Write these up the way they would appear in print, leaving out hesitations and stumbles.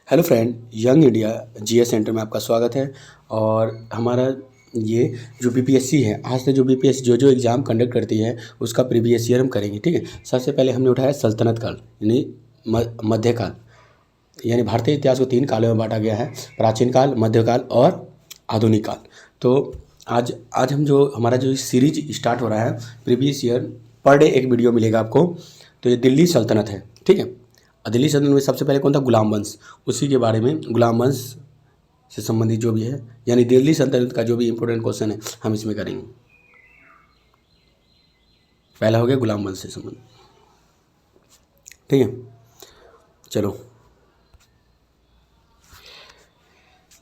Hello friend, young India GS centre में आपका स्वागत है। और हमारा ये जो बीपीएससी है, आज से जो बीपीएससी जो एग्ज़ाम कंडक्ट करती है उसका प्रीवियस ईयर हम करेंगे। ठीक है, सबसे पहले हमने उठाया सल्तनत काल यानी मध्यकाल। यानी भारतीय इतिहास को 3 कालों में बांटा गया है: प्राचीन काल, मध्यकाल और आधुनिक काल। तो आज आज हम जो हमारा जो सीरीज स्टार्ट हो रहा है प्रीवियस ईयर, पर डे एक वीडियो मिलेगा आपको। तो ये दिल्ली सल्तनत है। ठीक है, दिल्ली सल्तनत में सबसे पहले कौन था? गुलाम वंश। उसी के बारे में, गुलाम वंश से संबंधित जो भी है, यानी दिल्ली सल्तनत का जो भी इंपॉर्टेंट क्वेश्चन है हम इसमें करेंगे। पहला हो गया गुलाम वंश से संबंधित। ठीक है, चलो।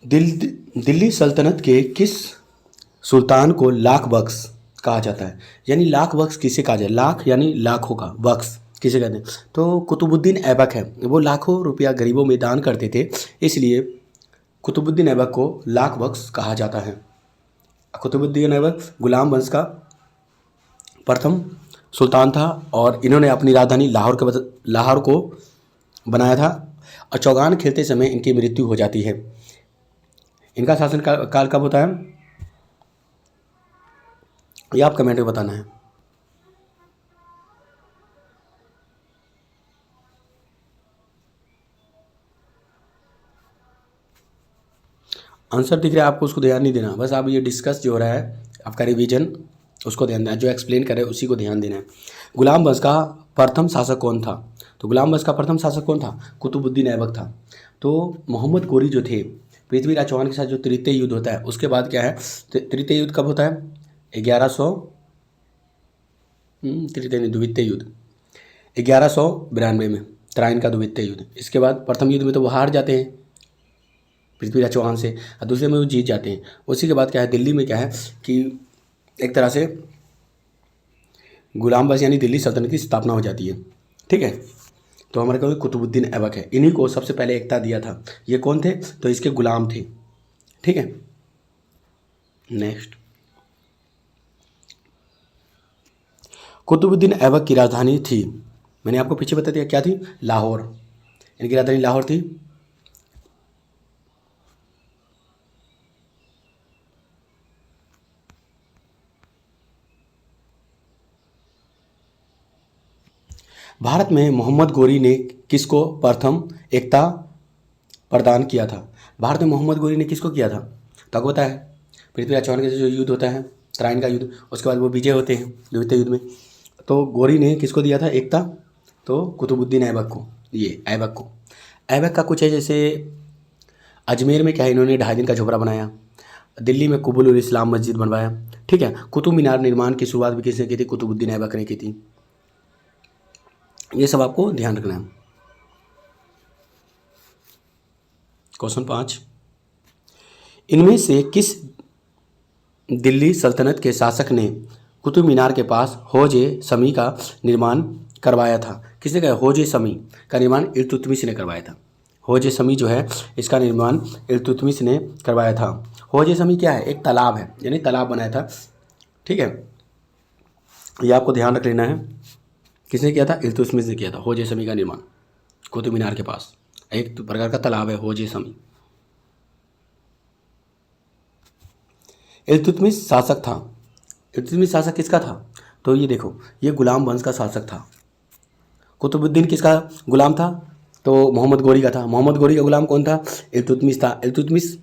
दिल्ली सल्तनत के किस सुल्तान को लाख बख्श कहा जाता है? यानी लाख बख्श किसे कहा जाए? लाख यानी लाखों का, बख्श किसे कहते हैं? तो कुतुबुद्दीन ऐबक है, वो लाखों रुपया गरीबों में दान करते थे, इसलिए कुतुबुद्दीन ऐबक को लाख बख्श कहा जाता है। कुतुबुद्दीन ऐबक गुलाम वंश का प्रथम सुल्तान था और इन्होंने अपनी राजधानी लाहौर को बनाया था। और चौगान खेलते समय इनकी मृत्यु हो जाती है। इनका शासन काल कब होता है ये आप कमेंट में बताना है। आंसर दिख रहा है आपको, उसको ध्यान नहीं देना, बस आप ये डिस्कस जो हो रहा है आपका रिवीजन, उसको ध्यान देना, जो एक्सप्लेन कर रहे हैं उसी को ध्यान देना है। गुलाम वंश का प्रथम शासक कौन था? तो गुलाम वंश का प्रथम शासक कौन था? कुतुबुद्दीन ऐबक था। तो मोहम्मद गोरी जो थे, पृथ्वीराज चौहान के साथ जो तृतीय युद्ध होता है उसके बाद क्या है? तृतीय युद्ध कब होता है? 1100 तृतीय नहीं, द्वितीय युद्ध 1192 में, तराइन का द्वितीय युद्ध। इसके बाद प्रथम युद्ध में तो वो हार जाते हैं पृथ्वीराज चौहान से, और दूसरे में वो जीत जाते हैं। उसी के बाद क्या है, दिल्ली में क्या है कि एक तरह से गुलाम वंश यानी दिल्ली सल्तनत की स्थापना हो जाती है। ठीक है, तो हमारे को कुतुबुद्दीन ऐबक है, इन्हीं को सबसे पहले एकता दिया था। ये कौन थे? तो इसके गुलाम थे। ठीक है, नेक्स्ट। कुतुबुद्दीन ऐबक की राजधानी थी, मैंने आपको पीछे बता दिया क्या थी, लाहौर। इनकी राजधानी लाहौर थी। भारत में मोहम्मद गोरी ने किसको प्रथम एकता प्रदान किया था? भारत में मोहम्मद गोरी ने किसको किया था? तो आपको पता है, पृथ्वीराज चौहान के साथ जो युद्ध होता है, तराइन का युद्ध, उसके बाद वो विजय होते हैं द्वितीय युद्ध में। तो गोरी ने किसको दिया था एकता? तो कुतुबुद्दीन ऐबक को। ये ऐबक को, ऐबक का कुछ है जैसे अजमेर में क्या है, इन्होंने 2.5 दिन का झोपड़ा बनाया। दिल्ली में कुबुल उल इस्लाम मस्जिद बनवाया। ठीक है, कुतुब मीनार निर्माण की शुरुआत भी किसने की थी? कुतुबुद्दीन ऐबक ने की थी। ये सब आपको ध्यान रखना है। क्वेश्चन 5, इनमें से किस दिल्ली सल्तनत के शासक ने कुतुब मीनार के पास हौज ए शमी का निर्माण करवाया था? किसने कहा? हौज ए शमी का निर्माण इल्तुतमिश ने करवाया था। हौज ए शमी जो है इसका निर्माण इल्तुतमिश ने करवाया था। हौज ए शमी क्या है? एक तालाब है, यानी तालाब बनाया था। ठीक है, ये आपको ध्यान रख लेना है। किसने किया था? इल्तुतमिश ने किया था हौज ए शमी का निर्माण कुतुब मीनार के पास। एक प्रकार का तालाब है हौज ए शमी। इल्तुतमिश शासक था। इल्तुतमिश शासक किसका था? तो ये देखो, ये गुलाम वंश का शासक था। कुतुबुद्दीन किसका गुलाम था? तो मोहम्मद गोरी का था। मोहम्मद गोरी का गुलाम कौन था? इल्तुतमिश था। इल्तुतमिश,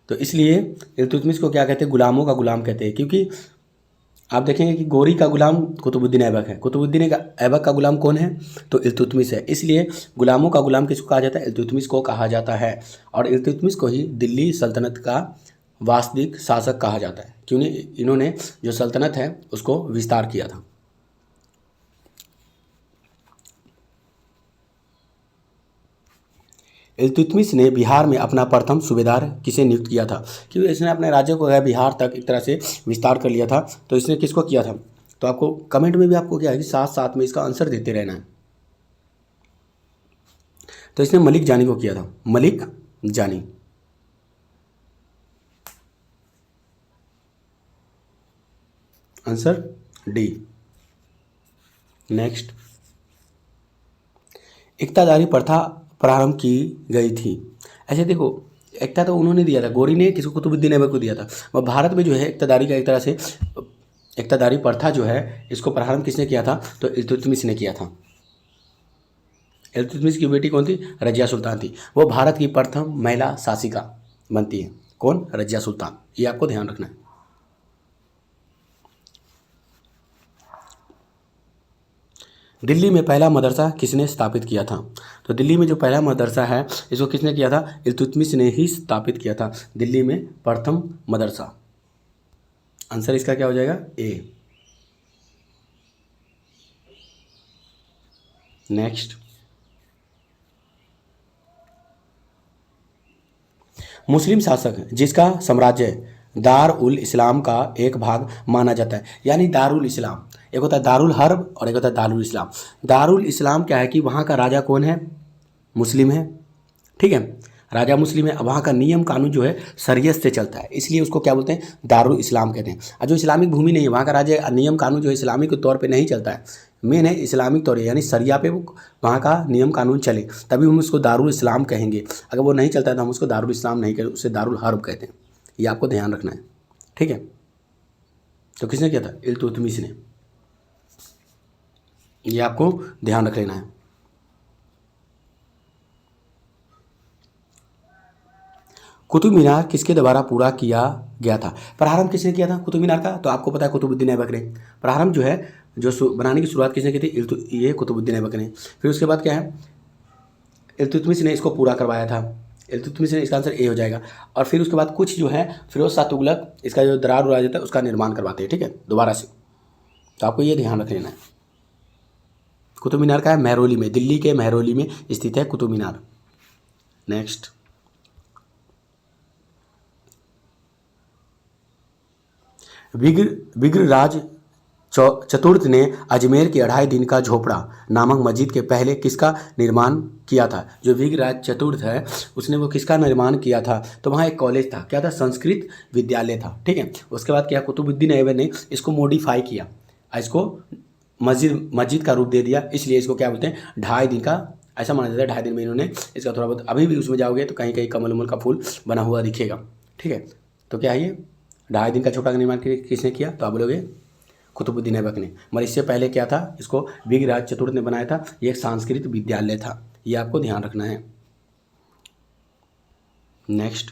तो इसलिए इल्तुतमिश को क्या कहते हैं? गुलामों का गुलाम कहते हैं, क्योंकि आप देखेंगे कि गोरी का गुलाम कुतुबुद्दीन ऐबक है। कुतुबुद्दीन ऐबक का गुलाम कौन है? तो इल्तुतमिश है। इसलिए गुलामों का गुलाम किसको कहा जाता है? इल्तुतमिश को कहा जाता है। और इल्तुतमिश को ही दिल्ली सल्तनत का वास्तविक शासक कहा जाता है, क्योंकि इन्होंने जो सल्तनत है उसको विस्तार किया था। इल्तुतमिश ने बिहार में अपना प्रथम सूबेदार किसे नियुक्त किया था? क्योंकि इसने अपने राज्य को बिहार तक एक तरह से विस्तार कर लिया था, तो इसने किसको किया था? तो आपको कमेंट में भी आपको क्या है कि साथ साथ में इसका आंसर देते रहना है। तो इसने मलिक जानी को किया था, मलिक जानी। Answer D. नेक्स्ट, इक्तादारी प्रथा प्रारंभ की गई थी। ऐसे देखो, एकता तो उन्होंने दिया था, गौरी ने किसको, कुतुबुद्दीन ऐबक को दिया था। वह भारत में जो है इक़्तिदारी का एक तरह से इक़्तिदारी प्रथा जो है इसको प्रारंभ किसने किया था, तो इल्तुतमिश ने किया था। इल्तुतमिश की बेटी कौन थी, रजिया सुल्तान थी। वो भारत की प्रथम महिला शासिका बनती है। कौन, रजिया सुल्तान। ये आपको ध्यान रखना है। दिल्ली में पहला मदरसा किसने स्थापित किया था, तो दिल्ली में जो पहला मदरसा है इसको किसने किया था, इल्तुतमिश ने ही स्थापित किया था। दिल्ली में प्रथम मदरसा। आंसर इसका क्या हो जाएगा, ए। नेक्स्ट, मुस्लिम शासक जिसका साम्राज्य दार उल इस्लाम का एक भाग माना जाता है, यानी दारुल इस्लाम। एक होता है दारुल हर्ब और एक होता है दारुल इस्लाम। दारुल इस्लाम क्या है कि वहाँ का राजा कौन है, मुस्लिम है, ठीक है, राजा मुस्लिम है। वहाँ का नियम कानून जो है शरीयत से चलता है, इसलिए उसको क्या बोलते हैं, दारुल इस्लाम कहते हैं। और जो इस्लामिक भूमि नहीं है, वहाँ का राज्य नियम कानून जो है इस्लामिक तौर पे नहीं चलता है, मेन है इस्लामिक तौर यानी सरिया पे वहाँ का नियम कानून चले, तभी हम उसको दारुल इस्लाम कहेंगे। अगर वो नहीं चलता है तो हम उसको दारुल इस्लाम नहीं कहते, उसे दारुल हर्ब कहते हैं। ये आपको ध्यान रखना है, ठीक है। तो किसने किया था, इल्तुतमिश ने। ये आपको ध्यान रख लेना है। कुतुब मीनार किसके द्वारा पूरा किया गया था, प्रारंभ किसने किया था कुतुब मीनार का, तो आपको पता है कुतुबुद्दीन ऐबक ने। प्रारंभ जो है जो बनाने की शुरुआत किसने की थी, ये कुतुबुद्दीन ऐबक ने। फिर उसके बाद क्या है, इल्तुतमिश ने इसको पूरा करवाया था। इल्तुतमिश ने, इसका आंसर ए हो जाएगा। और फिर उसके बाद कुछ जो है फिरोज शाह तुगलक इसका जो दरार उड़ा जाता है उसका निर्माण करवाते हैं, ठीक है, दोबारा से। तो आपको ये ध्यान रख लेना है। कुतुब मीनार का है महरौली में, दिल्ली के महरौली में स्थित है कुतुब मीनार। नेक्स्ट, विग्रराज चतुर्थ ने अजमेर के 2.5 दिन का झोपड़ा नामक मस्जिद के पहले किसका निर्माण किया था। जो विग्रराज चतुर्थ है उसने वो किसका निर्माण किया था, तो वहाँ एक कॉलेज था, क्या था, संस्कृत विद्यालय था, ठीक है। उसके बाद क्या, कुतुबुद्दीन ऐबक ने इसको मॉडिफाई किया, इसको मस्जिद का रूप दे दिया, इसलिए इसको क्या बोलते हैं, 2.5 दिन का, ऐसा माना जाता है 2.5 दिन में इन्होंने इसका थोड़ा बहुत, अभी भी उसमें जाओगे तो कहीं कहीं कमल उमल का फूल बना हुआ दिखेगा, ठीक है। तो क्या है ये 2.5 दिन का झोपड़ा का निर्माण किसने किया, तो आप बोलोगे कुतुबुद्दीन ऐबक ने। मगर इससे पहले क्या था, इसको विग्रराज चतुर्थ ने बनाया था, ये एक सांस्कृतिक विद्यालय था। ये आपको ध्यान रखना है। नेक्स्ट,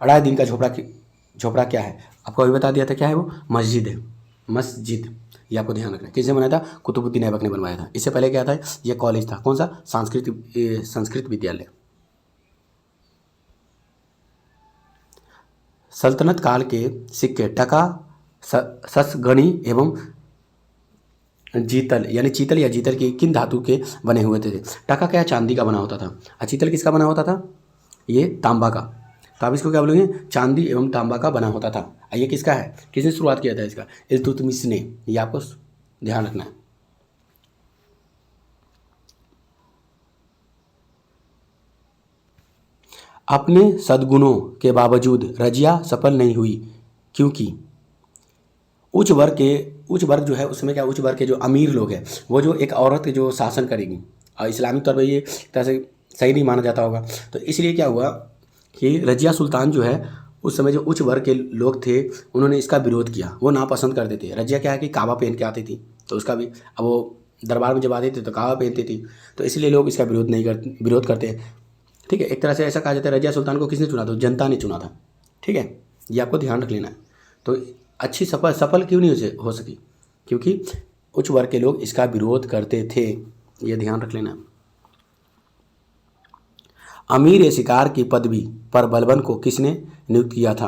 अढ़ाई दिन का झोपड़ा क्या है, आपको अभी बता दिया था, क्या है वो, मस्जिद है, मस्जिद। ये आपको ध्यान रखना है। किसने बनाया था, कुतुबुद्दीन ऐबक ने बनवाया था। इससे पहले क्या था, ये कॉलेज था, कौन सा, संस्कृत विद्यालय। सल्तनत काल के सिक्के टका, ससगणी एवं जीतल, यानी चीतल या जीतल के किन धातु के बने हुए थे। टका क्या, चांदी का बना होता था, और चीतल किसका बना होता था, ये तांबा का। तो आप इसको क्या बोलेंगे, चांदी एवं तांबा का बना होता था। ये किसका है, किसने शुरुआत किया था इसका, इल्तुतमिश ने। ये आपको ध्यान रखना है। अपने सद्गुणों के बावजूद रजिया सफल नहीं हुई, क्योंकि उच्च वर्ग जो है उसमें क्या, उच्च वर्ग के जो अमीर लोग हैं वो जो एक औरत जो शासन करेगी, और इस्लामिक तौर पर ये तरह से सही नहीं माना जाता होगा, तो इसलिए क्या हुआ कि रजिया सुल्तान जो है उस समय जो उच्च वर्ग के लोग थे उन्होंने इसका विरोध किया, वो नापसंद करते थे। रजिया क्या है कि काबा पहन के आती थी, तो उसका भी, अब वो दरबार में जब आती थी तो काबा पहनती थी, तो इसलिए लोग इसका विरोध करते, ठीक है। एक तरह से ऐसा कहा जाता है रजिया सुल्तान को किसने चुना था, जनता ने चुना था, ठीक है। ये आपको ध्यान रख लेना है। तो अच्छी सफल क्यों नहीं हो सकी, क्योंकि उच्च वर्ग के लोग इसका विरोध करते थे। ये ध्यान रख लेना। अमीर ए शिकार की पदवी पर बलबन को किसने नियुक्त किया था,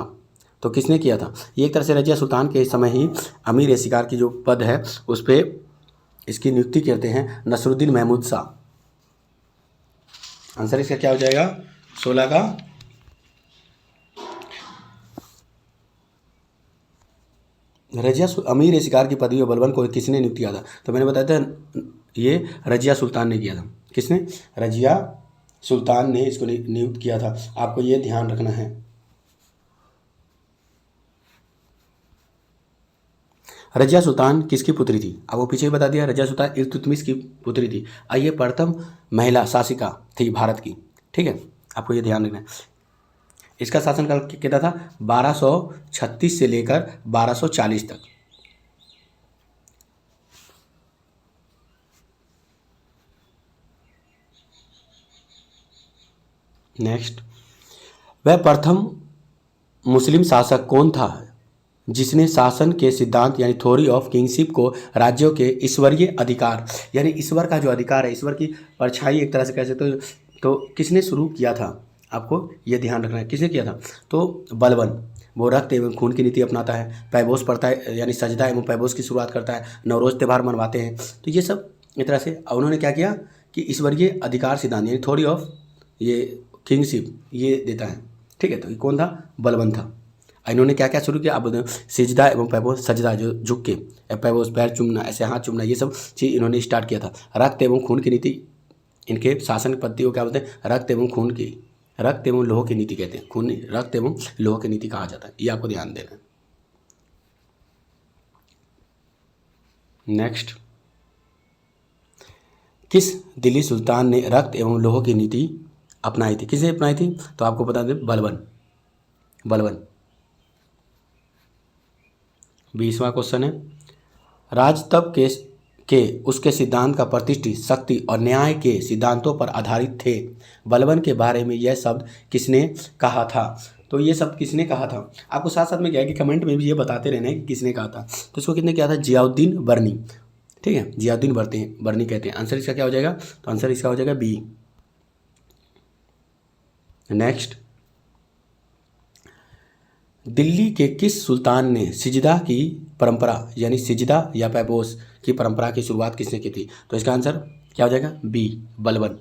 तो किसने किया था, ये एक तरह से रजिया सुल्तान के समय ही अमीर ए शिकार की जो पद है उस पर इसकी नियुक्ति करते हैं नसरुद्दीन महमूद शाह। आंसर इसका क्या हो जाएगा, 16 का। अमीर ए शिकार की पदवी और बलबन को किसने नियुक्त किया था, तो मैंने बताया था ये रजिया सुल्तान ने किया था। किसने, रजिया सुल्तान ने इसको नियुक्त किया था। आपको ये ध्यान रखना है। रजिया सुल्तान किसकी पुत्री थी? आपको पीछे ही बता दिया, रजिया सुल्तान इल्तुतमिश की पुत्री थी। ये प्रथम महिला शासिका थी भारत की। ठीक है, आपको ये ध्यान रखना है। इसका शासनकाल कितना था? 1236 से लेकर 1240 तक। नेक्स्ट, वह प्रथम मुस्लिम शासक कौन था जिसने शासन के सिद्धांत यानी थ्योरी ऑफ किंगशिप को राज्यों के ईश्वरीय अधिकार यानी ईश्वर का जो अधिकार है, ईश्वर की परछाई एक तरह से कह सकते हो, तो किसने शुरू किया था? आपको यह ध्यान रखना है, किसने किया था? तो बलबन। वो रक्त एवं खून की नीति अपनाता है, पैबोस पढ़ता है यानी सजदा एवं पैबोस की शुरुआत करता है, नवरोज त्यौहार मनवाते हैं। तो ये सब एक तरह से उन्होंने क्या किया कि ईश्वरीय अधिकार सिद्धांत यानी थ्योरी ऑफ ये किंगशिप ये देता है। ठीक है, तो ये कौन था? बलबन था। इन्होंने क्या क्या शुरू किया? अब सिजदा एवं पैबोस, सजदा जो झुक के, पैबोस पैर चूमना, ऐसे हाथ चूमना, ये सब चीज़ इन्होंने स्टार्ट किया था। रक्त एवं खून की नीति, इनके शासन पद्धति को क्या बोलते हैं? रक्त एवं खून की, रक्त एवं लोह की नीति कहते हैं। खून नहीं, रक्त एवं लोह की नीति कहा जाता है। ये आपको ध्यान देना है। नेक्स्ट, किस दिल्ली सुल्तान ने रक्त एवं लोह की नीति अपनाई थी? किसने अपनाई थी? तो आपको बता दें, बलबन। बलबन। 20वां क्वेश्चन है, राजतब के उसके सिद्धांत का प्रतिष्ठित शक्ति और न्याय के सिद्धांतों पर आधारित थे। बलबन के बारे में यह शब्द किसने कहा था? तो ये शब्द किसने कहा था? आपको साथ साथ में क्या है कि कमेंट में भी ये बताते रहना है कि किसने कहा था। तो इसको किसने किया था? जियाउद्दीन बर्नी। ठीक है, जियाउद्दीन बर्नी कहते हैं। आंसर इसका क्या हो जाएगा? तो आंसर इसका हो जाएगा बी। नेक्स्ट, दिल्ली के किस सुल्तान ने सिजदा की परंपरा यानी सिजदा या पैबोस की परंपरा की शुरुआत किसने की थी? तो इसका आंसर क्या हो जाएगा? बी, बलबन।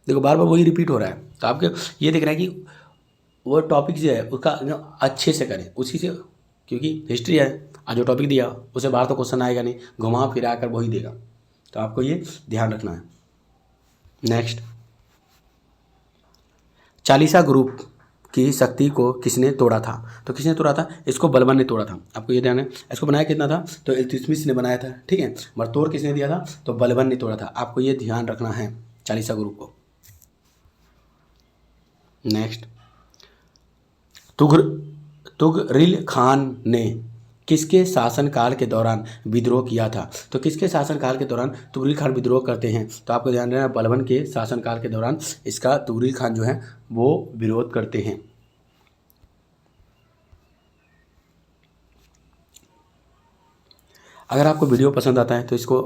देखो बार बार वही रिपीट हो रहा है, तो आपके ये दिख रहा है कि वो टॉपिक जो है उसका अच्छे से करें उसी से, क्योंकि हिस्ट्री है और जो टॉपिक दिया उसे बाहर तो क्वेश्चन आएगा नहीं, घुमा फिरा कर वही देगा, तो आपको ये ध्यान रखना है। नेक्स्ट, चालीसा ग्रुप की शक्ति को किसने तोड़ा था? तो किसने तोड़ा था? इसको बलबन ने तोड़ा था। आपको ये ध्यान है। इसको बनाया कितना था? तो इल्तुतमिश ने बनाया था। ठीक है, मगर तोड़ किसने दिया था? तो बलबन ने तोड़ा था। आपको ये ध्यान रखना है चालीसा ग्रुप को। नेक्स्ट, तुगरिल खान ने किसके शासनकाल के दौरान विद्रोह किया था? तो किसके शासनकाल के दौरान तुगरिल खान विद्रोह करते हैं? तो आपको ध्यान रखना, बलबन के शासनकाल के दौरान इसका तुगरिल खान जो है वो विरोध करते हैं। अगर आपको वीडियो पसंद आता है तो इसको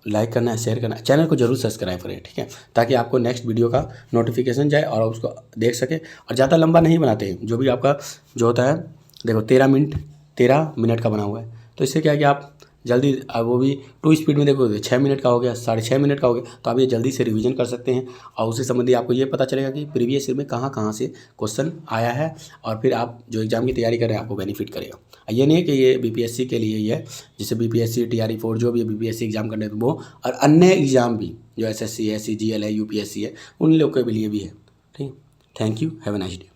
लाइक करना है, शेयर करना है, चैनल को जरूर सब्सक्राइब करें। ठीक है, ताकि आपको नेक्स्ट वीडियो का नोटिफिकेशन जाए और उसको देख सके। और ज़्यादा लंबा नहीं बनाते हैं, जो भी आपका जो होता है, देखो 13 मिनट का बना हुआ है, तो इससे क्या है कि आप जल्दी, वो भी 2 स्पीड में देखोगे, 6 मिनट का हो गया, 6.5 मिनट का हो गया, तो आप ये जल्दी से रिवीजन कर सकते हैं और उससे संबंधी आपको ये पता चलेगा कि प्रीवियस ईयर में कहाँ कहाँ से क्वेश्चन आया है, और फिर आप जो एग्ज़ाम की तैयारी कर रहे हैं आपको बेनिफिट करेगा। ये नहीं है कि ये बीपीएससी के लिए ही है, जैसे बीपीएससी, TRE4 जो भी बीपीएससी एग्जाम करने वो, और अन्य एग्जाम भी जो SSC है, CGL है, UPSC है, उन लोग के लिए भी है। ठीक है, thank you, have a nice day.